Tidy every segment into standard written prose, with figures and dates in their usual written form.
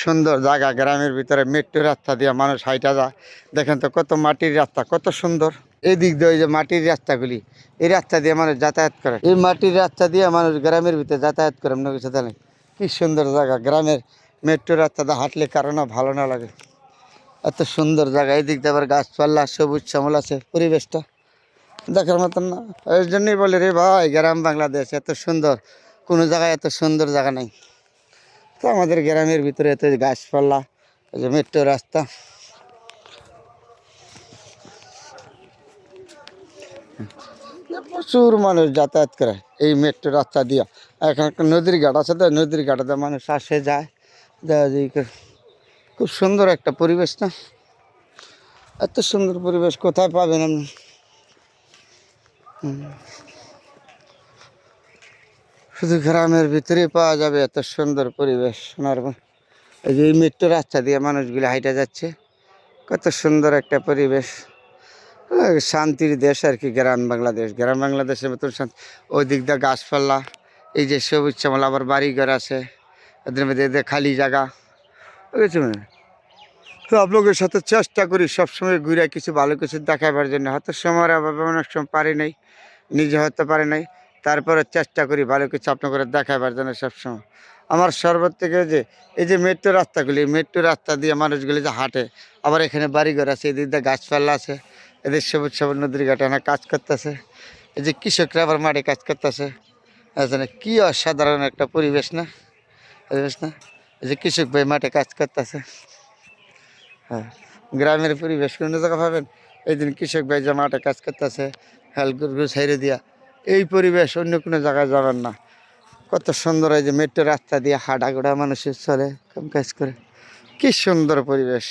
সুন্দর জায়গা, গ্রামের ভিতরে মেট্রো রাস্তা দিয়ে মানুষ হাইটা যায়। দেখেন তো কত মাটির রাস্তা, কত সুন্দর। এই দিক দিয়ে ওই যে মাটির রাস্তাগুলি, এই রাস্তা দিয়ে মানুষ যাতায়াত করে। এই মাটির রাস্তা দিয়ে মানুষ গ্রামের ভিতরে যাতায়াত করে। আপনার কাছে জানেন কি সুন্দর জায়গা। গ্রামের মেট্রো রাস্তাতে হাঁটলে কারণও ভালো না লাগে, এত সুন্দর জায়গা। এই দিক দিয়ে আবার গাছপালা সবুজ শ্যামল আছে, পরিবেশটা দেখার মতন না। এর জন্যই বলে রে ভাই, গ্রাম বাংলাদেশ এত সুন্দর, কোনো জায়গায় এত সুন্দর জায়গা নেই। তো আমাদের গ্রামের ভিতরে এত গাছপালা, এই যে মেট্রো রাস্তা, প্রচুর মানুষ যাতায়াত করে এই মেট্রো রাস্তা দিয়া। এখন একটা নদীর ঘাট আছে, তো নদীর ঘাটাতে মানুষ আসে যায়, দেখা যায়। খুব সুন্দর একটা পরিবেশ না? এত সুন্দর পরিবেশ কোথায় পাবেন আপনি? শুধু গ্রামের ভিতরে পাওয়া যাবে এত সুন্দর পরিবেশ। সোনারগাঁ এই যে মেট্রো রাস্তা দিয়ে মানুষগুলো হাইটা যাচ্ছে, কত সুন্দর একটা পরিবেশ। শান্তির দেশ আর কি গ্রাম বাংলাদেশ। গ্রাম বাংলাদেশের মতন শান্তি। ওই দিক দিয়ে গাছপালা, এই যে সবুজ শ্যামল, আবার বাড়িঘর আছে এদের মধ্যে, এদের খালি জায়গা, বুঝেছি। তো আপনাদের সাথে চেষ্টা করি সবসময় ঘুরে কিছু ভালো কিছু দেখাবার জন্য। হয়তো সময়ের অভাবে অনেক সময় পারি নাই, নিজে হতে পারি নাই, তারপরে চেষ্টা করি ভালো কিছু আপনাদের দেখাবার জন্য সবসময়। আমার সর্বত থেকে যে এই যে মেট্রো রাস্তাগুলি, মেট্রো রাস্তা দিয়ে মানুষগুলি যে হাঁটে, আবার এখানে বাড়িঘর আছে, এদিক দিয়ে গাছপালা আছে, এদের সবুজ সবুজ নদীর ঘাটে এখানে কাজ করতেছে। এই যে কৃষকরা আবার মাঠে কাজ করতেছে, কি অসাধারণ একটা পরিবেশ না? পরিবেশ না? এই যে কৃষক ভাই মাঠে কাজ করতেছে। হ্যাঁ, গ্রামের পরিবেশ কোনো জায়গা পাবেন? এই দিন কৃষক ভাই যে মাঠে কাজ করতেছে, হেল গরু ছেড়ে দিয়া, এই পরিবেশ অন্য কোনো জায়গায় যাবেন না। কত সুন্দর। এই যে মেট্রো রাস্তা দিয়ে হাঁটাগোড়া মানুষের চলে, কাম কাজ করে, কি সুন্দর পরিবেশ।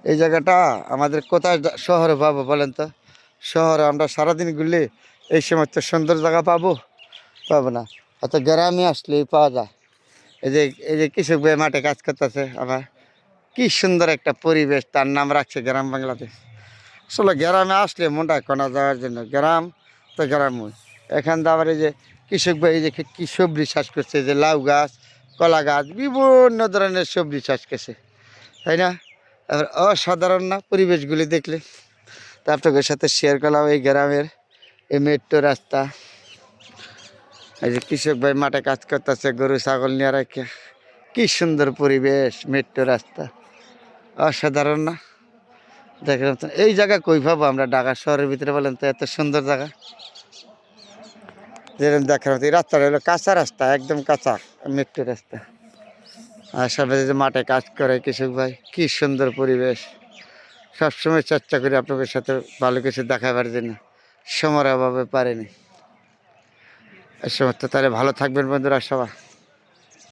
এই জায়গাটা আমাদের কোথায় শহরে পাবো বলেন তো? শহরে আমরা সারাদিন ঘুরলে এই সমস্ত সুন্দর জায়গা পাবো? পাবো না। অত গ্রামে আসলেই পাওয়া যায়। এই যে কৃষক ভাই মাঠে কাজ করতেছে আমার, কি সুন্দর একটা পরিবেশ। তার নাম রাখছে গ্রাম বাংলাদেশ। আসলে গ্রামে আসলে মনটা কোনা যাওয়ার জন্য, গ্রাম তো গ্রামই। এখান থেকে আবার এই যে কৃষক ভাই এই যে কি সবজি চাষ করছে, যে লাউ গাছ, কলা গাছ, বিভিন্ন ধরনের সবজি চাষ করছে, তাই না? এবার অসাধারণ না পরিবেশগুলি দেখলে? তা আপনাদের সাথে শেয়ার করলাম এই গ্রামের এই মেট্রো রাস্তা। এই যে কৃষক ভাই মাঠে কাজ করতেছে গরু ছাগল নিয়ে রাখে, কি সুন্দর পরিবেশ, মেট্রো রাস্তা, অসাধারণ না? দেখলাম তো এই জায়গা কই পাবো আমরা ঢাকা শহরের ভিতরে বলেন তো? এত সুন্দর জায়গা যেরকম দেখলাম। এই রাস্তাটা হলো কাঁচা রাস্তা, একদম কাঁচা মেট্রো রাস্তা। আর সবাই যে মাঠে কাজ করে কৃষক ভাই, কি সুন্দর পরিবেশ। সবসময় চেষ্টা করি আপনাদের সাথে ভালো কিছু দেখাবার জন্য, সময়ের অভাবে পারেনি। এই সমস্ত তাহলে ভালো থাকবেন বন্ধুরা সবাই।